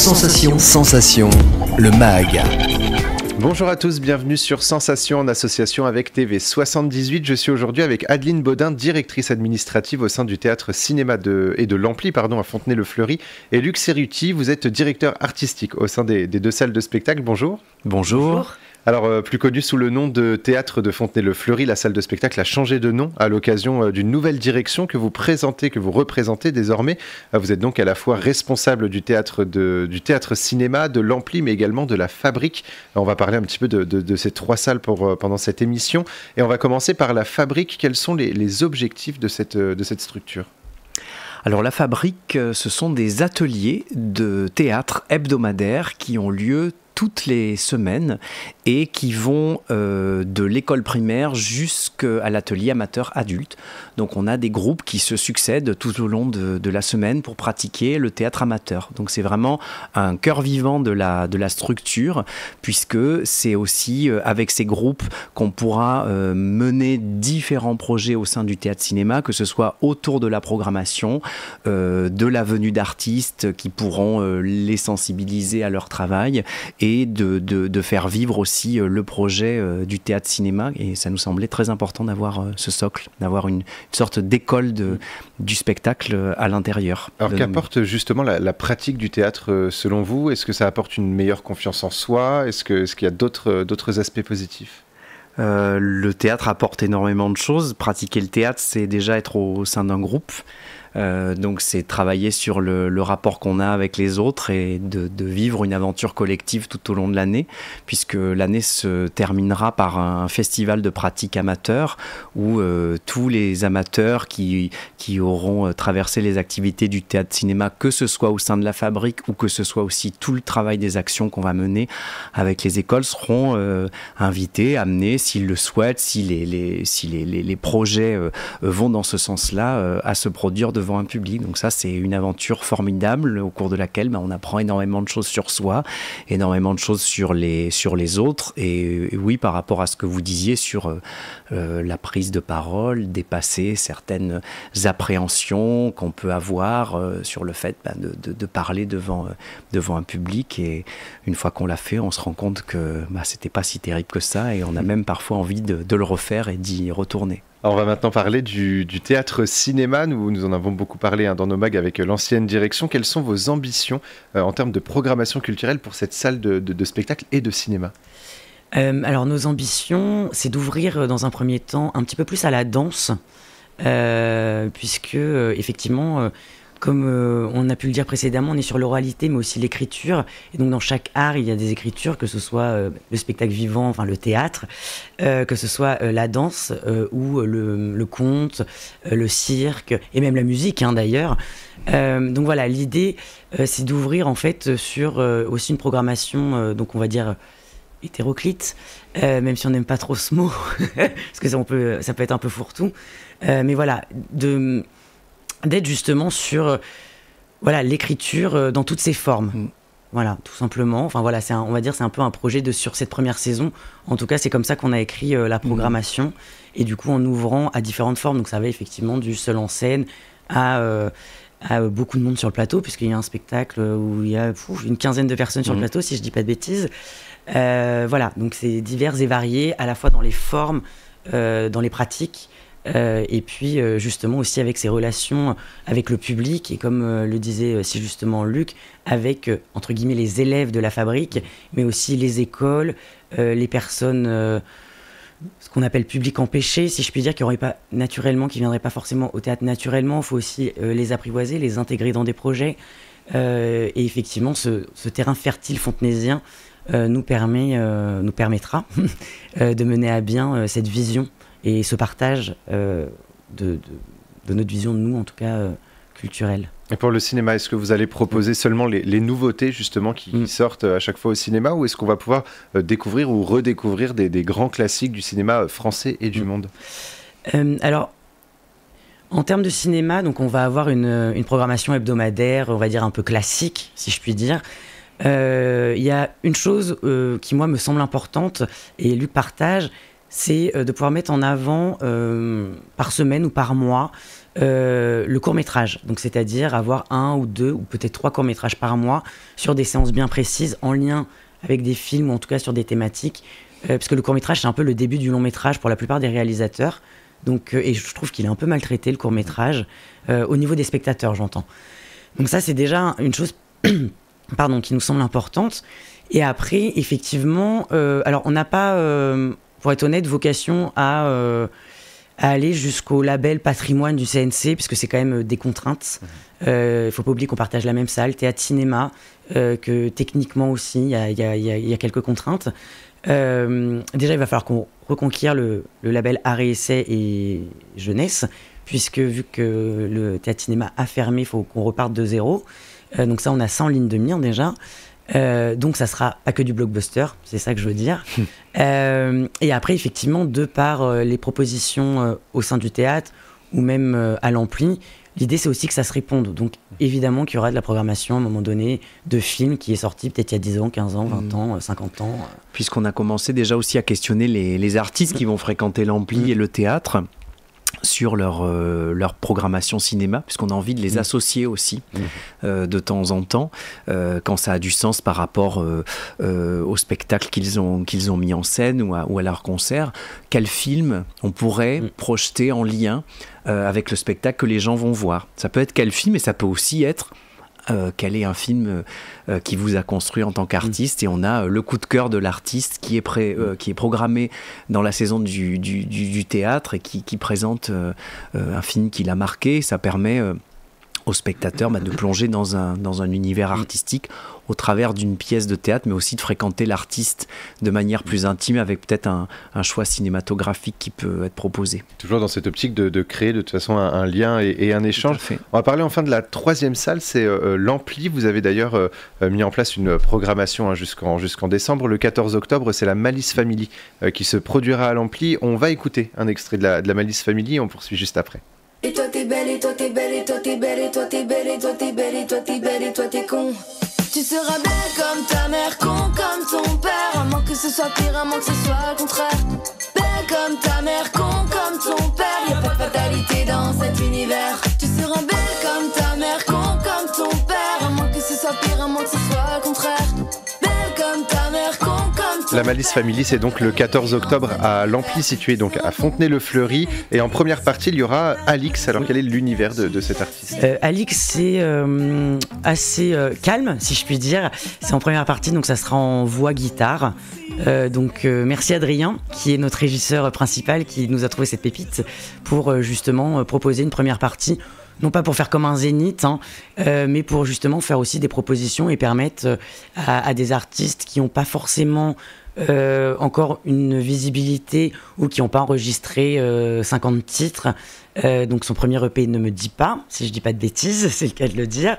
Sensation, le MAG. Bonjour à tous, bienvenue sur Sensation en association avec TV78. Je suis aujourd'hui avec Adeline Baudin, directrice administrative au sein du théâtre cinéma et de l'Ampli à Fontenay-le-Fleury. Et Luc Cerutti, vous êtes directeur artistique au sein des deux salles de spectacle. Bonjour. Bonjour. Alors, plus connu sous le nom de Théâtre de Fontenay-le-Fleury, la salle de spectacle a changé de nom à l'occasion d'une nouvelle direction que vous représentez désormais. Vous êtes donc à la fois responsable du théâtre cinéma, de l'Ampli, mais également de la Fabrique. On va parler un petit peu de ces trois salles pendant cette émission. Et on va commencer par la Fabrique. Quels sont les objectifs de cette structure ? Alors la Fabrique, ce sont des ateliers de théâtre hebdomadaires qui ont lieu toutes les semaines et qui vont de l'école primaire jusqu'à l'atelier amateur adulte. Donc on a des groupes qui se succèdent tout au long de la semaine pour pratiquer le théâtre amateur. Donc c'est vraiment un cœur vivant de la structure, puisque c'est aussi avec ces groupes qu'on pourra mener différents projets au sein du théâtre cinéma, que ce soit autour de la programmation, de la venue d'artistes qui pourront les sensibiliser à leur travail et de faire vivre aussi le projet du théâtre cinéma. Et ça nous semblait très important d'avoir ce socle, d'avoir une sorte d'école du spectacle à l'intérieur. Alors qu'apporte justement la pratique du théâtre selon vous ? Est-ce que ça apporte une meilleure confiance en soi ? Est-ce qu'il y a d'autres aspects positifs ? Le théâtre apporte énormément de choses. Pratiquer le théâtre, c'est déjà être au sein d'un groupe. Donc c'est travailler sur le rapport qu'on a avec les autres et de vivre une aventure collective tout au long de l'année, puisque l'année se terminera par un festival de pratique amateur où tous les amateurs qui auront traversé les activités du théâtre cinéma, que ce soit au sein de la Fabrique ou que ce soit aussi tout le travail des actions qu'on va mener avec les écoles, seront invités, amenés, s'ils le souhaitent, si les projets vont dans ce sens-là, à se produire devant un public. Donc ça, c'est une aventure formidable au cours de laquelle on apprend énormément de choses sur soi, énormément de choses sur les autres. Et oui, par rapport à ce que vous disiez sur la prise de parole, dépasser certaines appréhensions qu'on peut avoir sur le fait de parler devant un public. Et une fois qu'on l'a fait, on se rend compte que c'était pas si terrible que ça et on a même parfois envie de le refaire et d'y retourner. Alors on va maintenant parler du théâtre cinéma. Nous en avons beaucoup parlé dans nos mags avec l'ancienne direction. Quelles sont vos ambitions en termes de programmation culturelle pour cette salle de spectacle et de cinéma ? Alors nos ambitions, c'est d'ouvrir dans un premier temps un petit peu plus à la danse, puisque effectivement... Comme on a pu le dire précédemment, on est sur l'oralité, mais aussi l'écriture. Et donc, dans chaque art, il y a des écritures, que ce soit le spectacle vivant, enfin le théâtre, que ce soit la danse ou le conte, le cirque, et même la musique, d'ailleurs. Donc voilà, l'idée, c'est d'ouvrir en fait sur aussi une programmation, donc on va dire hétéroclite, même si on n'aime pas trop ce mot, parce que ça peut être un peu fourre-tout. Mais voilà, d'être justement sur l'écriture dans toutes ses formes. Voilà, tout simplement. Enfin voilà, on va dire c'est un peu un projet sur cette première saison. En tout cas, c'est comme ça qu'on a écrit la programmation. Et du coup, en ouvrant à différentes formes. Donc ça va effectivement du seul en scène à beaucoup de monde sur le plateau, puisqu'il y a un spectacle où il y a une quinzaine de personnes sur le plateau, si je dis pas de bêtises. Voilà, donc c'est divers et varié, à la fois dans les formes, dans les pratiques, et puis justement aussi avec ses relations avec le public et comme le disait si justement Luc, avec entre guillemets les élèves de la Fabrique, mais aussi les écoles, les personnes, ce qu'on appelle public empêché, si je puis dire, qui viendraient pas forcément au théâtre naturellement. Il faut aussi les apprivoiser, les intégrer dans des projets, et effectivement ce terrain fertile fontenaisien nous permettra de mener à bien cette vision et ce partage de notre vision de nous, en tout cas culturelle. Et pour le cinéma, est-ce que vous allez proposer seulement les nouveautés justement qui sortent à chaque fois au cinéma, ou est-ce qu'on va pouvoir découvrir ou redécouvrir des grands classiques du cinéma français et du monde ? Alors, en termes de cinéma, donc on va avoir une programmation hebdomadaire, on va dire un peu classique, si je puis dire. Il y a une chose qui, moi, me semble importante, et Luc partage, c'est de pouvoir mettre en avant par semaine ou par mois le court-métrage. Donc, c'est-à-dire avoir 1 ou 2 ou peut-être 3 courts-métrages par mois sur des séances bien précises en lien avec des films ou en tout cas sur des thématiques. Parce que le court-métrage, c'est un peu le début du long-métrage pour la plupart des réalisateurs. Donc, et je trouve qu'il est un peu maltraité, le court-métrage, au niveau des spectateurs, j'entends. Donc ça, c'est déjà une chose qui nous semble importante. Et après, effectivement, alors on n'a pas, pour être honnête, vocation à aller jusqu'au label patrimoine du CNC, puisque c'est quand même des contraintes. Il ne faut pas oublier qu'on partage la même salle, théâtre-cinéma, que techniquement aussi, il y a quelques contraintes. Déjà, il va falloir qu'on reconquiert le label Art et Essai et Jeunesse, puisque vu que le théâtre-cinéma a fermé, il faut qu'on reparte de zéro. Donc ça, on a 100 lignes de mire déjà. Donc ça sera pas que du blockbuster, c'est ça que je veux dire. Et après, effectivement, de par les propositions au sein du théâtre ou même à l'ampli, l'idée c'est aussi que ça se réponde. Donc évidemment qu'il y aura de la programmation à un moment donné de films qui est sorti peut-être il y a 10 ans, 15 ans, 20 ans, 50 ans. Puisqu'on a commencé déjà aussi à questionner les artistes qui vont fréquenter l'ampli et le théâtre sur leur programmation cinéma, puisqu'on a envie de les associer aussi de temps en temps, quand ça a du sens par rapport au spectacle qu'ils ont mis en scène ou à leur concert. Quel film on pourrait projeter en lien avec le spectacle que les gens vont voir? Ça peut être quel film, et ça peut aussi être quel est un film qui vous a construit en tant qu'artiste, et on a le coup de cœur de l'artiste qui est programmé dans la saison du théâtre et qui présente un film qui l'a marqué. Ça permet aux spectateurs de plonger dans un univers artistique au travers d'une pièce de théâtre, mais aussi de fréquenter l'artiste de manière plus intime, avec peut-être un choix cinématographique qui peut être proposé. Toujours dans cette optique de créer de toute façon un lien et un échange. On va parler enfin de la 3e salle, c'est l'Ampli. Vous avez d'ailleurs mis en place une programmation jusqu'en décembre. Le 14 octobre, c'est la Malice Family qui se produira à l'Ampli. On va écouter un extrait de la Malice Family et on poursuit juste après. Et toi t'es belle, et toi t'es belle, et toi t'es belle, et toi t'es belle, et toi t'es belle, et toi t'es belle, et toi t'es con. Tu seras belle comme ta mère, con comme ton père, à moins que ce soit pire, à moins que ce soit le contraire. Belle comme ta mère, con comme ton père, y'a pas de fatalité dans cet univers. Tu seras belle comme ta mère, con comme ton père, à moins que ce soit pire, à moins que ce soit le contraire. Belle comme ta mère, con comme ton La Malice Family, c'est donc le 14 octobre à l'Ampli, situé donc à Fontenay-le-Fleury. Et en première partie, il y aura Alix. Alors, quel est l'univers de cet artiste? Alix, c'est assez calme, si je puis dire. C'est en première partie, donc ça sera en voix-guitare. Merci Adrien, qui est notre régisseur principal, qui nous a trouvé cette pépite pour justement proposer une première partie. Non pas pour faire comme un zénith, mais pour justement faire aussi des propositions et permettre à des artistes qui n'ont pas forcément encore une visibilité ou qui n'ont pas enregistré 50 titres. Donc son premier EP Ne me dit pas, si je dis pas de bêtises, c'est le cas de le dire.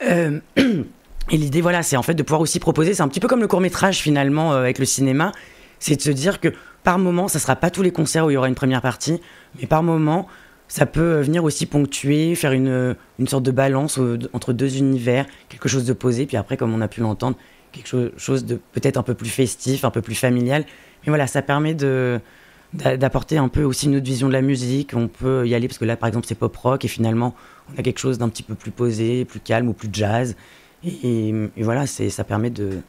Et l'idée, voilà, c'est en fait de pouvoir aussi proposer, c'est un petit peu comme le court-métrage finalement avec le cinéma, c'est de se dire que par moment, ça sera pas tous les concerts où il y aura une première partie, mais par moment, ça peut venir aussi ponctuer, faire une sorte de balance entre deux univers, quelque chose de posé, puis après, comme on a pu l'entendre, quelque chose de peut-être un peu plus festif, un peu plus familial. Mais voilà, ça permet d'apporter un peu aussi une autre vision de la musique. On peut y aller, parce que là, par exemple, c'est pop-rock, et finalement, on a quelque chose d'un petit peu plus posé, plus calme ou plus jazz. Et voilà, ça permet de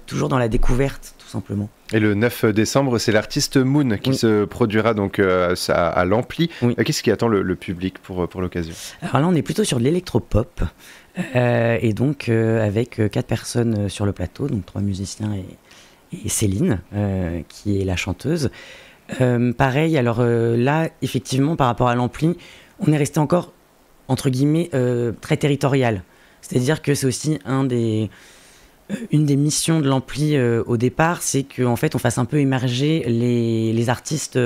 toujours dans la découverte, tout simplement. Et le 9 décembre, c'est l'artiste Moon qui se produira donc à l'Ampli. Oui. Qu'est-ce qui attend le public pour l'occasion? Alors là, on est plutôt sur de l'électropop, et donc avec 4 personnes sur le plateau, donc 3 musiciens et Céline, qui est la chanteuse. Pareil, alors là, effectivement, par rapport à l'Ampli, on est resté encore, entre guillemets, très territorial. C'est-à-dire que c'est aussi une des missions de l'Ampli au départ, c'est qu'en fait, on fasse un peu émerger les artistes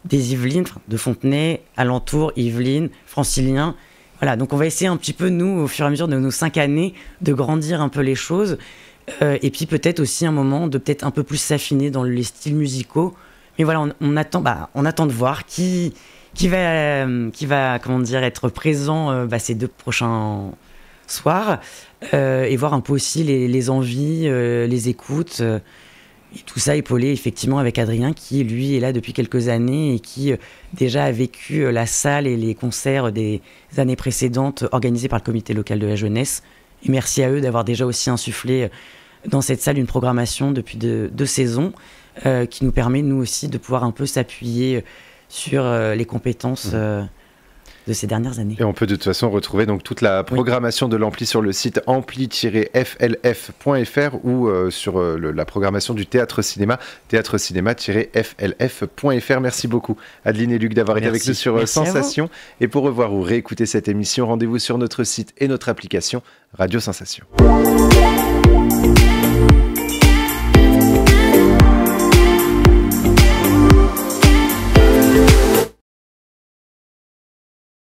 des Yvelines, de Fontenay, alentour, Yvelines, franciliens. Voilà, donc on va essayer un petit peu, nous, au fur et à mesure de nos 5 années, de grandir un peu les choses. Et puis peut-être aussi un moment de peut-être un peu plus s'affiner dans les styles musicaux. Mais voilà, on attend de voir qui va comment dire, être présent ces 2 prochains soirs, et voir un peu aussi les envies, les écoutes. Et tout ça épaulé effectivement avec Adrien qui lui est là depuis quelques années et qui déjà a vécu la salle et les concerts des années précédentes organisés par le comité local de la jeunesse. Et merci à eux d'avoir déjà aussi insufflé dans cette salle une programmation depuis 2 saisons qui nous permet nous aussi de pouvoir un peu s'appuyer sur les compétences de ces dernières années. Et on peut de toute façon retrouver donc toute la programmation de l'Ampli sur le site ampli-flf.fr ou sur la programmation du théâtre-cinéma, théâtre-cinéma-flf.fr. Merci beaucoup Adeline et Luc d'avoir été avec nous sur Sensation. Et pour revoir ou réécouter cette émission, rendez-vous sur notre site et notre application Radio Sensation.